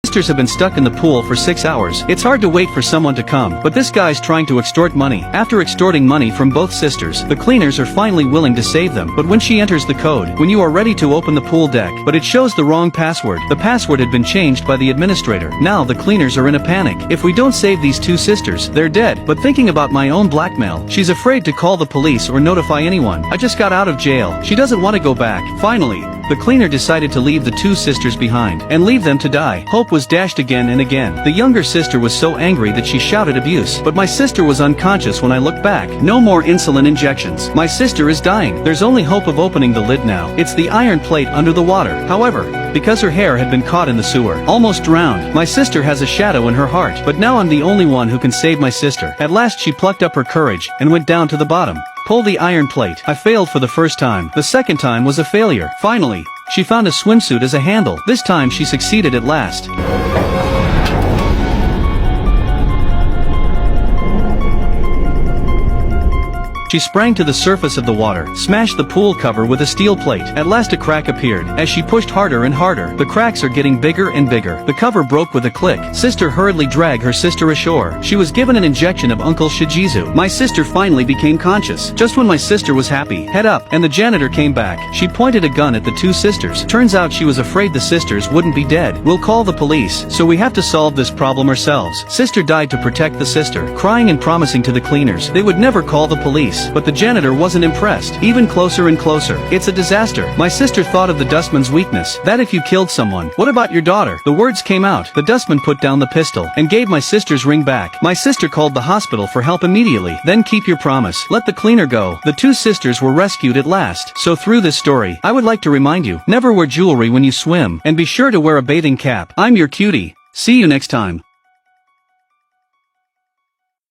Sisters have been stuck in the pool for 6 hours. It's hard to wait for someone to come, but this guy's trying to extort money. After extorting money from both sisters, the cleaners are finally willing to save them. But when she enters the code, when you are ready to open the pool deck, but it shows the wrong password. The password had been changed by the administrator. Now the cleaners are in a panic. If we don't save these two sisters, they're dead. But thinking about my own blackmail, she's afraid to call the police or notify anyone. I just got out of jail. She doesn't want to go back. Finally, the cleaner decided to leave the two sisters behind, and leave them to die. Hope was dashed again and again. The younger sister was so angry that she shouted abuse. But my sister was unconscious when I looked back. No more insulin injections. My sister is dying. There's only hope of opening the lid now. It's the iron plate under the water. However, because her hair had been caught in the sewer, almost drowned, my sister has a shadow in her heart. But now I'm the only one who can save my sister. At last she plucked up her courage, and went down to the bottom. Pull the iron plate. I failed for the first time. The second time was a failure. Finally, she found a swimsuit as a handle. This time she succeeded at last. She sprang to the surface of the water, smashed the pool cover with a steel plate. At last a crack appeared. As she pushed harder and harder, the cracks are getting bigger and bigger. The cover broke with a click. Sister hurriedly dragged her sister ashore. She was given an injection of Uncle Shijizu. My sister finally became conscious. Just when my sister was happy, head up, and the janitor came back. She pointed a gun at the two sisters. Turns out she was afraid the sisters wouldn't be dead. We'll call the police, so we have to solve this problem ourselves. Sister died to protect the sister, crying and promising to the cleaners they would never call the police. But the janitor wasn't impressed. Even closer and closer. It's a disaster. My sister thought of the dustman's weakness. That if you killed someone. What about your daughter? The words came out. The dustman put down the pistol, and gave my sister's ring back. My sister called the hospital for help immediately. Then keep your promise. Let the cleaner go. The two sisters were rescued at last. So through this story, I would like to remind you, never wear jewelry when you swim, and be sure to wear a bathing cap. I'm your cutie. See you next time.